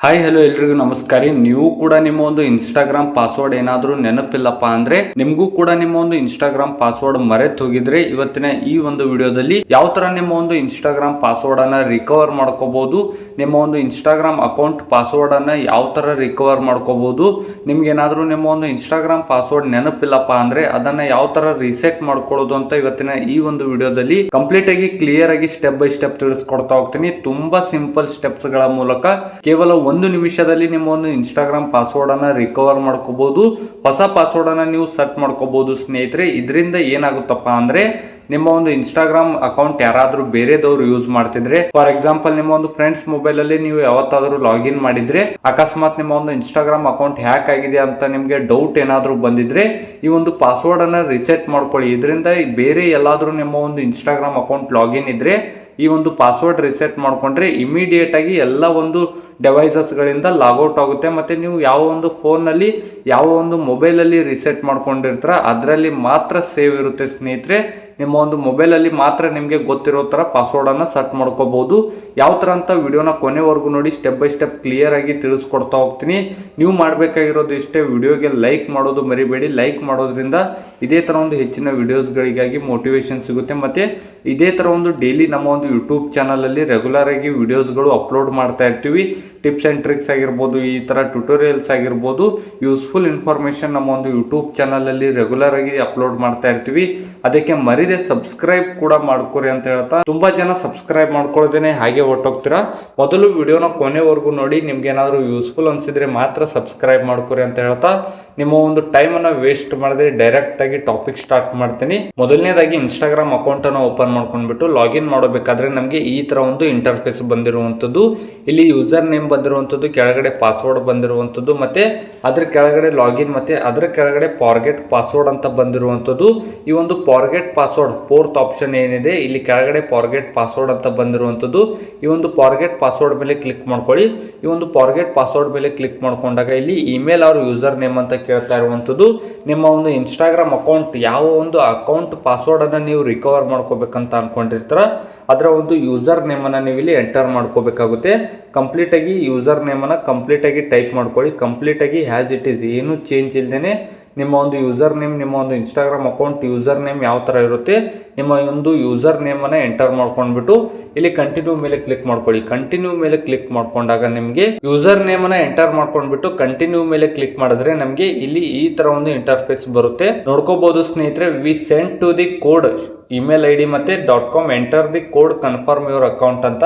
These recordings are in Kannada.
ಹಾಯ್ ಹಲೋ ಎಲ್ರಿಗೂ ನಮಸ್ಕಾರ. ನೀವು ಕೂಡ ನಿಮ್ಮ ಒಂದು ಇನ್ಸ್ಟಾಗ್ರಾಮ್ ಪಾಸ್ವರ್ಡ್ ಏನಾದರೂ ನೆನಪಿಲ್ಲಪ್ಪ ಅಂದ್ರೆ ನಿಮಗೂ ಕೂಡ ನಿಮ್ಮ ಒಂದು ಇನ್ಸ್ಟಾಗ್ರಾಮ್ ಪಾಸ್ವರ್ಡ್ ಮರೆತು ಹೋಗಿದ್ರೆ ಇವತ್ತಿನ ಈ ಒಂದು ವಿಡಿಯೋದಲ್ಲಿ ಯಾವ ತರ ನಿಮ್ಮ ಒಂದು ಇನ್ಸ್ಟಾಗ್ರಾಮ್ ಪಾಸ್ವರ್ಡ್ ಅನ್ನ ರಿಕವರ್ ಮಾಡ್ಕೋಬಹುದು, ನಿಮ್ಮ ಒಂದು ಇನ್ಸ್ಟಾಗ್ರಾಮ್ ಅಕೌಂಟ್ ಪಾಸ್ವರ್ಡ್ ಅನ್ನ ಯಾವ ತರ ರಿಕವರ್ ಮಾಡ್ಕೋಬಹುದು, ನಿಮ್ಗೆ ಏನಾದರೂ ನಿಮ್ಮ ಒಂದು ಇನ್ಸ್ಟಾಗ್ರಾಮ್ ಪಾಸ್ವರ್ಡ್ ನೆನಪಿಲ್ಲಪ್ಪ ಅಂದ್ರೆ ಅದನ್ನ ಯಾವ ತರ ರೀಸೆಟ್ ಮಾಡ್ಕೊಳ್ಳೋದು ಅಂತ ಇವತ್ತಿನ ಈ ಒಂದು ವಿಡಿಯೋದಲ್ಲಿ ಕಂಪ್ಲೀಟ್ ಆಗಿ ಕ್ಲಿಯರ್ ಆಗಿ ಸ್ಟೆಪ್ ಬೈ ಸ್ಟೆಪ್ ತಿಳಿಸ್ಕೊಡ್ತಾ ಹೋಗ್ತೀನಿ. ತುಂಬಾ ಸಿಂಪಲ್ ಸ್ಟೆಪ್ಸ್ ಗಳ ಮೂಲಕ ಕೇವಲ ಒಂದು ನಿಮಿಷದಲ್ಲಿ ನಿಮ್ಮ ಒಂದು ಇನ್ಸ್ಟಾಗ್ರಾಮ್ ಪಾಸ್ವರ್ಡ್ ಅನ್ನ ರಿಕವರ್ ಮಾಡ್ಕೋಬಹುದು, ಹೊಸ ಪಾಸ್ವರ್ಡ್ ಅನ್ನ ನೀವು ಸೆಟ್ ಮಾಡ್ಕೋಬಹುದು ಸ್ನೇಹಿತರೆ. ಇದರಿಂದ ಏನಾಗುತ್ತಪ್ಪ ಅಂದ್ರೆ ನಿಮ್ಮ ಒಂದು ಇನ್ಸ್ಟಾಗ್ರಾಮ್ ಅಕೌಂಟ್ ಯಾರಾದ್ರೂ ಬೇರೆದವ್ರು ಯೂಸ್ ಮಾಡ್ತಿದ್ರೆ, ಫಾರ್ ಎಕ್ಸಾಂಪಲ್ ನಿಮ್ಮ ಒಂದು ಫ್ರೆಂಡ್ಸ್ ಮೊಬೈಲ್ ಅಲ್ಲಿ ನೀವು ಯಾವತ್ತಾದ್ರೂ ಲಾಗಿನ್ ಮಾಡಿದ್ರೆ ಅಕಸ್ಮಾತ್ ನಿಮ್ಮ ಒಂದು ಇನ್ಸ್ಟಾಗ್ರಾಮ್ ಅಕೌಂಟ್ ಹ್ಯಾಕ್ ಆಗಿದೆ ಅಂತ ನಿಮ್ಗೆ ಡೌಟ್ ಏನಾದ್ರೂ ಬಂದಿದ್ರೆ ಈ ಒಂದು ಪಾಸ್ವರ್ಡ್ ಅನ್ನ ರಿಸೆಟ್ ಮಾಡ್ಕೊಳ್ಳಿ. ಇದರಿಂದ ಬೇರೆ ಎಲ್ಲಾದ್ರೂ ನಿಮ್ಮ ಒಂದು ಇನ್ಸ್ಟಾಗ್ರಾಮ್ ಅಕೌಂಟ್ ಲಾಗಿನ್ ಇದ್ರೆ ಈ ಒಂದು ಪಾಸ್ವರ್ಡ್ ರಿಸೆಟ್ ಮಾಡ್ಕೊಂಡ್ರೆ ಇಮಿಡಿಯೇಟ್ ಆಗಿ ಎಲ್ಲ ಒಂದು ಡಿವೈಸಸ್ ಗಳಿಂದ ಲಾಗೌಟ್ ಆಗುತ್ತೆ. ಮತ್ತೆ ನೀವು ಯಾವ ಒಂದು ಫೋನ್ ನಲ್ಲಿ ಯಾವ ಒಂದು ಮೊಬೈಲ್ ಅಲ್ಲಿ ರಿಸೆಟ್ ಮಾಡ್ಕೊಂಡಿರ್ತಾರ ಅದರಲ್ಲಿ ಮಾತ್ರ ಸೇವ್ ಇರುತ್ತೆ ಸ್ನೇಹಿತರೆ. ನಿಮ್ಮ ಒಂದು ಮೊಬೈಲ್ ಅಲ್ಲಿ ಮಾತ್ರ ನಿಮಗೆ ಗೊತ್ತಿರೋ ತರ ಪಾಸ್ವರ್ಡ್ ಅನ್ನ ಸೆಟ್ ಮಾಡ್ಕೋಬಹುದು. ಯಾವ ತರ ಅಂತ ವಿಡಿಯೋನ ಕೊನೆವರೆಗೂ ನೋಡಿ, ಸ್ಟೆಪ್ ಬೈ ಸ್ಟೆಪ್ ಕ್ಲಿಯರ್ ಆಗಿ ತಿಳಿಸ್ಕೊಡ್ತಾ ಹೋಗ್ತೀನಿ. ನೀವು ಮಾಡಬೇಕಾಗಿರೋದು ಇಷ್ಟೇ, ವಿಡಿಯೋಗೆ ಲೈಕ್ ಮಾಡೋದು ಮರಿಬೇಡಿ. ಲೈಕ್ ಮಾಡೋದ್ರಿಂದ ಇದೇ ತರ ಒಂದು ಹೆಚ್ಚಿನ ವಿಡಿಯೋಸ್ ಗಳಿಗಾಗಿ ಮೋಟಿವೇಶನ್ ಸಿಗುತ್ತೆ. ಮತ್ತೆ ಇದೇ ತರ ಒಂದು ಡೈಲಿ ನಮ್ಮ ಒಂದು ಯೂಟ್ಯೂಬ್ ಚಾನಲ್ ಅಲ್ಲಿ ರೆಗ್ಯುಲರ್ ಆಗಿ ವಿಡಿಯೋಸ್ಗಳು ಅಪ್ಲೋಡ್ ಮಾಡ್ತಾ ಇರ್ತೀವಿ. ಟಿಪ್ಸ್ ಅಂಡ್ ಟ್ರಿಕ್ಸ್ ಆಗಿರ್ಬೋದು, ಈ ತರ ಟ್ಯುಟೋರಿಯಲ್ಸ್ ಆಗಿರ್ಬೋದು, ಯೂಸ್ಫುಲ್ ಇನ್ಫಾರ್ಮೇಶನ್ ನಮ್ಮ ಒಂದು ಯೂಟ್ಯೂಬ್ ಚಾನಲ್ ಅಲ್ಲಿ ರೆಗ್ಯುಲರ್ ಆಗಿ ಅಪ್ಲೋಡ್ ಮಾಡ್ತಾ ಇರ್ತೀವಿ. ಅದಕ್ಕೆ ಮರಿದೆ ಸಬ್ಸ್ಕ್ರೈಬ್ ಕೂಡ ಮಾಡ್ಕೊರಿ ಅಂತ ಹೇಳ್ತಾ, ತುಂಬಾ ಜನ ಸಬ್ಸ್ಕ್ರೈಬ್ ಮಾಡ್ಕೊಳ್ಳೋದೇನೆ ಹಾಗೆ ಹೊರಟೋಗ್ತೀರಾ. ಮೊದಲು ವಿಡಿಯೋನ ಕೊನೆವರೆಗೂ ನೋಡಿ, ನಿಮ್ಗೆ ಏನಾದ್ರು ಯೂಸ್ಫುಲ್ ಅನ್ಸಿದ್ರೆ ಮಾತ್ರ ಸಬ್ಸ್ಕ್ರೈಬ್ ಮಾಡ್ಕೊರಿ ಅಂತ ಹೇಳ್ತಾ ನಿಮ್ಮ ಒಂದು ಟೈಮ್ ಅನ್ನ ವೇಸ್ಟ್ ಮಾಡದೆ ಡೈರೆಕ್ಟ್ ಆಗಿ ಟಾಪಿಕ್ ಸ್ಟಾರ್ಟ್ ಮಾಡ್ತೀನಿ. ಮೊದಲನೇದಾಗಿ ಇನ್ಸ್ಟಾಗ್ರಾಮ್ ಅಕೌಂಟ್ ಅನ್ನು ಓಪನ್ ಮಾಡ್ಕೊಂಡ್ಬಿಟ್ಟು ಲಾಗಿನ್ ಮಾಡಬೇಕಾದ್ರೆ ನಮಗೆ ಈ ತರ ಒಂದು ಇಂಟರ್ಫೇಸ್ ಬಂದಿರುವಂತದ್ದು. ಇಲ್ಲಿ ಯೂಸರ್ ನೇಮ್ ಬಂದಿರುವಂತದ್ದು, ಕೆಳಗಡೆ ಪಾಸ್ವರ್ಡ್ ಬಂದಿರುವಂತದ್ದು, ಮತ್ತೆ ಅದ್ರ ಕೆಳಗಡೆ ಲಾಗಿನ್, ಮತ್ತೆ ಅದ್ರ ಕೆಳಗಡೆ ಫಾರ್ಗೆಟ್ ಪಾಸ್ವರ್ಡ್ ಅಂತ ಬಂದಿರುವಂತದ್ದು. ಈ ಒಂದು ಫಾರ್ಗೆಟ್ ಪಾಸ್ವರ್ಡ್ ಫೋರ್ತ್ ಆಪ್ಷನ್ ಏನಿದೆ ಇಲ್ಲಿ ಕೆಳಗಡೆ ಫಾರ್ಗೆಟ್ ಪಾಸ್ವರ್ಡ್ ಅಂತ ಬಂದಿರುವಂತದ್ದು. ಈ ಒಂದು ಫಾರ್ಗೆಟ್ ಪಾಸ್ವರ್ಡ್ ಮೇಲೆ ಕ್ಲಿಕ್ ಮಾಡ್ಕೊಳ್ಳಿ. ಈ ಒಂದು ಫಾರ್ಗೆಟ್ ಪಾಸ್ವರ್ಡ್ ಮೇಲೆ ಕ್ಲಿಕ್ ಮಾಡ್ಕೊಂಡಾಗ ಇಲ್ಲಿ ಇಮೇಲ್ ಆರ್ ಯೂಸರ್ ನೇಮ್ ಅಂತ ಕೇಳ್ತಾ ಇರುವಂತದ್ದು. ನಿಮ್ಮ ಒಂದು ಇನ್ಸ್ಟಾಗ್ರಾಮ್ ಅಕೌಂಟ್ ಯಾವ ಒಂದು ಅಕೌಂಟ್ ಪಾಸ್ವರ್ಡ್ ಅನ್ನ ನೀವು ರಿಕವರ್ ಮಾಡ್ಕೋಬೇಕಂತ ಅನ್ಕೊಂಡಿರ್ತಾರ ಅದರ ಒಂದು ಯೂಸರ್ ನೇಮ್ ಅನ್ನ ನೀವು ಇಲ್ಲಿ ಎಂಟರ್ ಮಾಡ್ಕೋಬೇಕಾಗುತ್ತೆ. ಕಂಪ್ಲೀಟ್ ಆಗಿ ಯೂಸರ್ ನೇಮ್ ಅನ್ನ ಕಂಪ್ಲೀಟ್ ಆಗಿ ಟೈಪ್ ಮಾಡ್ಕೊಳ್ಳಿ. ಕಂಪ್ಲೀಟ್ ಆಗಿ ಹ್ಯಾಸ್ ಇಟ್ ಈಸ್, ಏನು ಚೇಂಜ್ ಇಲ್ದೇನೆ ನಿಮ್ಮ ಒಂದು ಯೂಸರ್ ನೇಮ್, ನಿಮ್ಮ ಒಂದು ಇನ್ಸ್ಟಾಗ್ರಾಮ್ ಅಕೌಂಟ್ ಯೂಸರ್ ನೇಮ್ ಯಾವ ತರ ಇರುತ್ತೆ ನಿಮ್ಮ ಒಂದು ಯೂಸರ್ ನೇಮ್ ಅನ್ನ ಎಂಟರ್ ಮಾಡ್ಕೊಂಡ್ಬಿಟ್ಟು ಇಲ್ಲಿ ಕಂಟಿನ್ಯೂ ಮೇಲೆ ಕ್ಲಿಕ್ ಮಾಡ್ಕೊಳ್ಳಿ. ಕಂಟಿನ್ಯೂ ಮೇಲೆ ಕ್ಲಿಕ್ ಮಾಡ್ಕೊಂಡಾಗ ನಿಮಗೆ ಯೂಸರ್ ನೇಮ್ ಅನ್ನ ಎಂಟರ್ ಮಾಡ್ಕೊಂಡ್ಬಿಟ್ಟು ಕಂಟಿನ್ಯೂ ಮೇಲೆ ಕ್ಲಿಕ್ ಮಾಡಿದ್ರೆ ನಮಗೆ ಇಲ್ಲಿ ಈ ತರ ಒಂದು ಇಂಟರ್ಫೇಸ್ ಬರುತ್ತೆ. ನೋಡ್ಕೋಬಹುದು ಸ್ನೇಹಿತರೆ, we send to the code email I D ಮತ್ತೆ .com enter the code confirm your account ಅಂತ.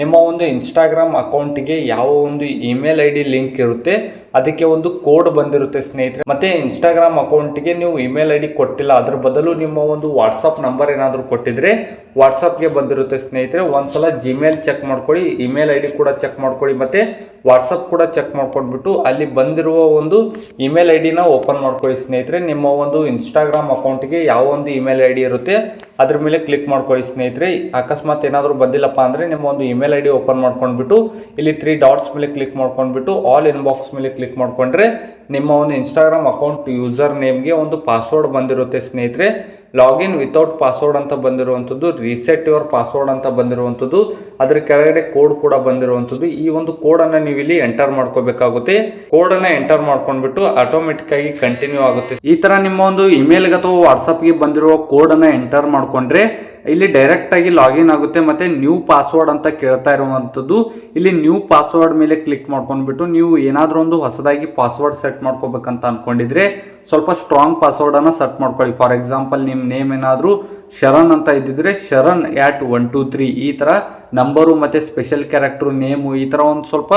ನಿಮ್ಮ ಒಂದು ಇನ್ಸ್ಟಾಗ್ರಾಮ್ ಅಕೌಂಟ್ಗೆ ಯಾವ ಒಂದು ಇಮೇಲ್ ಐ ಡಿ ಲಿಂಕ್ ಇರುತ್ತೆ ಅದಕ್ಕೆ ಒಂದು ಕೋಡ್ ಬಂದಿರುತ್ತೆ ಸ್ನೇಹಿತರೆ. ಮತ್ತೆ ಇನ್ಸ್ಟಾಗ್ರಾಮ್ ಅಕೌಂಟ್ಗೆ ನೀವು ಇಮೇಲ್ ಐ ಡಿ ಕೊಟ್ಟಿಲ್ಲ, ಅದ್ರ ಬದಲು ನಿಮ್ಮ ಒಂದು ವಾಟ್ಸಪ್ ನಂಬರ್ ಏನಾದರೂ ಕೊಟ್ಟಿದ್ರೆ ವಾಟ್ಸಪ್ಗೆ ಬಂದಿರುತ್ತೆ ಸ್ನೇಹಿತರೆ. ಒಂದ್ಸಲ ಜಿಮೇಲ್ ಚೆಕ್ ಮಾಡ್ಕೊಳ್ಳಿ, ಇಮೇಲ್ ಐ ಡಿ ಕೂಡ ಚೆಕ್ ಮಾಡ್ಕೊಳ್ಳಿ, ಮತ್ತೆ ವಾಟ್ಸಪ್ ಕೂಡ ಚೆಕ್ ಮಾಡ್ಕೊಂಡ್ಬಿಟ್ಟು ಅಲ್ಲಿ ಬಂದಿರುವ ಒಂದು ಇಮೇಲ್ ಐ ಡಿನ ಓಪನ್ ಮಾಡ್ಕೊಳ್ಳಿ ಸ್ನೇಹಿತರೆ. ನಿಮ್ಮ ಒಂದು ಇನ್ಸ್ಟಾಗ್ರಾಮ್ ಅಕೌಂಟ್ಗೆ ಯಾವ ಒಂದು ಇಮೇಲ್ ಐ ಡಿ ಇರುತ್ತೆ ಅದ್ರ ಮೇಲೆ ಕ್ಲಿಕ್ ಮಾಡ್ಕೊಳ್ಳಿ ಸ್ನೇಹಿತರೆ. ಅಕಸ್ಮಾತ್ ಏನಾದರೂ ಬಂದಿಲ್ಲಪ್ಪ ಅಂದ್ರೆ ನಿಮ್ಮ ಒಂದು ಇಮೇಲ್ ಐ ಡಿ ಓಪನ್ ಮಾಡ್ಕೊಂಡ್ಬಿಟ್ಟು ಇಲ್ಲಿ 3 ಡಾಟ್ಸ್ ಮೇಲೆ ಕ್ಲಿಕ್ ಮಾಡ್ಕೊಂಡ್ಬಿಟ್ಟು ಆಲ್ ಇನ್ಬಾಕ್ಸ್ ಮೇಲೆ ಕ್ಲಿಕ್ ಮಾಡ್ಕೊಂಡ್ರೆ ನಿಮ್ಮ ಒಂದು ಇನ್ಸ್ಟಾಗ್ರಾಮ್ ಅಕೌಂಟ್ ಯೂಸರ್ ನೇಮ್ಗೆ ಒಂದು ಪಾಸ್ವರ್ಡ್ ಬಂದಿರುತ್ತೆ ಸ್ನೇಹಿತರೆ. ಲಾಗಿನ್ ವಿತೌಟ್ ಪಾಸ್ವರ್ಡ್ ಅಂತ ಬಂದಿರುವಂಥದ್ದು, ರೀಸೆಟ್ ಯುವರ್ ಪಾಸ್ವರ್ಡ್ ಅಂತ ಬಂದಿರುವಂಥದ್ದು, ಅದ್ರ ಕೆಳಗಡೆ ಕೋಡ್ ಕೂಡ ಬಂದಿರುವಂಥದ್ದು. ಈ ಒಂದು ಕೋಡ್ ಅನ್ನ ನೀವು ಇಲ್ಲಿ ಎಂಟರ್ ಮಾಡ್ಕೋಬೇಕಾಗುತ್ತೆ. ಕೋಡ್ ಅನ್ನ ಎಂಟರ್ ಮಾಡ್ಕೊಂಡ್ಬಿಟ್ಟು ಆಟೋಮೆಟಿಕ್ ಆಗಿ ಕಂಟಿನ್ಯೂ ಆಗುತ್ತೆ. ಈ ತರ ನಿಮ್ಮ ಒಂದು ಇಮೇಲ್ ಅಥವಾ ವಾಟ್ಸಪ್ಗೆ ಬಂದಿರುವ ಕೋಡ್ ಅನ್ನ ಎಂಟರ್ ಮಾಡ್ಕೊಂಡ್ರೆ ಇಲ್ಲಿ ಡೈರೆಕ್ಟ್ ಆಗಿ ಲಾಗಿನ್ ಆಗುತ್ತೆ. ಮತ್ತೆ ನ್ಯೂ ಪಾಸ್ವರ್ಡ್ ಅಂತ ಕೇಳ್ತಾ ಇರುವಂತದ್ದು, ಇಲ್ಲಿ ನ್ಯೂ ಪಾಸ್ವರ್ಡ್ ಮೇಲೆ ಕ್ಲಿಕ್ ಮಾಡ್ಕೊಂಡ್ಬಿಟ್ಟು ನೀವು ಏನಾದ್ರೂ ಒಂದು ಹೊಸದಾಗಿ ಪಾಸ್ವರ್ಡ್ ಸೆಟ್ ಮಾಡ್ಕೋಬೇಕಂತ ಅನ್ಕೊಂಡಿದ್ರೆ ಸ್ವಲ್ಪ ಸ್ಟ್ರಾಂಗ್ ಪಾಸ್ವರ್ಡ್ ಅನ್ನ ಸೆಟ್ ಮಾಡ್ಕೊಳ್ಳಿ. ಫಾರ್ ಎಕ್ಸಾಂಪಲ್ ನಿಮ್ಮ ನೇಮ್ ಏನಾದ್ರು ಶರಣ್ ಅಂತ ಇದ್ದಿದ್ರೆ ಶರಣ್ @123 ಈ ತರ ನಂಬರು ಮತ್ತೆ ಸ್ಪೆಷಲ್ ಕ್ಯಾರೆಕ್ಟರ್ ನೇಮು ಈ ತರ ಒಂದು ಸ್ವಲ್ಪ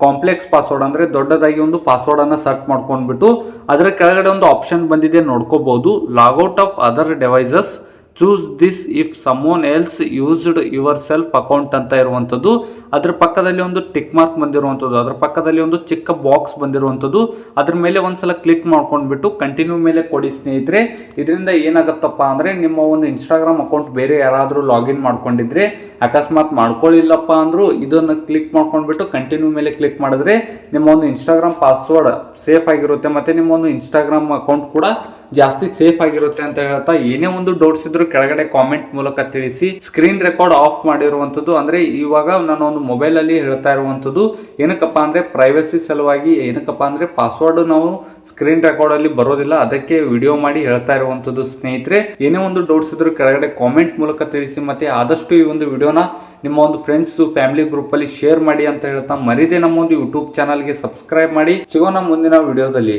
ಕಾಂಪ್ಲೆಕ್ಸ್ ಪಾಸ್ವರ್ಡ್ ಅಂದ್ರೆ ದೊಡ್ಡದಾಗಿ ಒಂದು ಪಾಸ್ವರ್ಡ್ ಅನ್ನ ಸೆಟ್ ಮಾಡ್ಕೊಂಡ್ಬಿಟ್ಟು ಅದರ ಕೆಳಗಡೆ ಒಂದು ಆಪ್ಷನ್ ಬಂದಿದೆ ನೋಡ್ಕೋಬಹುದು, logout of other devices, choose this if someone else used your self account ಅಂತ ಇರುವಂಥದ್ದು. ಅದ್ರ ಪಕ್ಕದಲ್ಲಿ ಒಂದು ಟಿಕ್ ಮಾರ್ಕ್ ಬಂದಿರುವಂಥದ್ದು, ಅದ್ರ ಪಕ್ಕದಲ್ಲಿ ಒಂದು ಚಿಕ್ಕ ಬಾಕ್ಸ್ ಬಂದಿರುವಂಥದ್ದು, ಅದ್ರ ಮೇಲೆ ಒಂದ್ಸಲ ಕ್ಲಿಕ್ ಮಾಡ್ಕೊಂಡ್ಬಿಟ್ಟು ಕಂಟಿನ್ಯೂ ಮೇಲೆ ಕೊಡಿ ಸ್ನೇಹಿತರೆ. ಇದರಿಂದ ಏನಾಗುತ್ತಪ್ಪ ಅಂದ್ರೆ ನಿಮ್ಮ ಒಂದು ಇನ್ಸ್ಟಾಗ್ರಾಮ್ ಅಕೌಂಟ್ ಬೇರೆ ಯಾರಾದರೂ ಲಾಗಿನ್ ಮಾಡ್ಕೊಂಡಿದ್ರೆ ಅಕಸ್ಮಾತ್ ಮಾಡ್ಕೊಳ್ಳಿಲ್ಲಪ್ಪ ಅಂದ್ರೂ ಇದನ್ನ ಕ್ಲಿಕ್ ಮಾಡ್ಕೊಂಡ್ಬಿಟ್ಟು ಕಂಟಿನ್ಯೂ ಮೇಲೆ ಕ್ಲಿಕ್ ಮಾಡಿದ್ರೆ ನಿಮ್ಮ ಒಂದು ಇನ್ಸ್ಟಾಗ್ರಾಮ್ ಪಾಸ್ವರ್ಡ್ ಸೇಫ್ ಆಗಿರುತ್ತೆ. ಮತ್ತೆ ನಿಮ್ಮ ಒಂದು ಇನ್ಸ್ಟಾಗ್ರಾಮ್ ಅಕೌಂಟ್ ಕೂಡ ಜಾಸ್ತಿ ಸೇಫ್ ಆಗಿರುತ್ತೆ ಅಂತ ಹೇಳ್ತಾ, ಏನೇ ಒಂದು ಡೌಟ್ಸ್ ಇದ್ರೂ ಇದ್ರು ಕೆಳಗಡೆ ಕಾಮೆಂಟ್ ಮೂಲಕ ತಿಳಿಸಿ. ಸ್ಕ್ರೀನ್ ರೆಕಾರ್ಡ್ ಆಫ್ ಮಾಡಿರುವಂತದ್ದು ಅಂದ್ರೆ ಇವಾಗ ನಾನು ಒಂದು ಮೊಬೈಲ್ ಅಲ್ಲಿ ಹೇಳ್ತಾ ಇರುವಂತದ್ದು ಏನಕ್ಕಪ್ಪ ಅಂದ್ರೆ ಪ್ರೈವಸಿ ಸಲುವಾಗಿ, ಏನಕ್ಕಪ್ಪ ಅಂದ್ರೆ ಪಾಸ್ವರ್ಡ್ ನಾವು ಸ್ಕ್ರೀನ್ ರೆಕಾರ್ಡ್ ಅಲ್ಲಿ ಬರೋದಿಲ್ಲ, ಅದಕ್ಕೆ ವಿಡಿಯೋ ಮಾಡಿ ಹೇಳ್ತಾ ಇರುವಂತದ್ದು. ಸ್ನೇಹಿತರೆ ಏನೇ ಒಂದು ಡೌಟ್ಸ್ ಇದ್ರು ಕೆಳಗಡೆ ಕಾಮೆಂಟ್ ಮೂಲಕ ತಿಳಿಸಿ, ಮತ್ತೆ ಆದಷ್ಟು ಈ ಒಂದು ವಿಡಿಯೋನ ನಿಮ್ಮ ಒಂದು ಫ್ರೆಂಡ್ಸ್ ಫ್ಯಾಮಿಲಿ ಗ್ರೂಪ್ ಅಲ್ಲಿ ಶೇರ್ ಮಾಡಿ ಅಂತ ಹೇಳ್ತಾ ಮರಿದೆ ನಮ್ಮ ಒಂದು ಯೂಟ್ಯೂಬ್ ಚಾನಲ್ಗೆ ಸಬ್ಸ್ಕ್ರೈಬ್ ಮಾಡಿ. ಸಿಗೋಣ ಮುಂದಿನ ವಿಡಿಯೋದಲ್ಲಿ.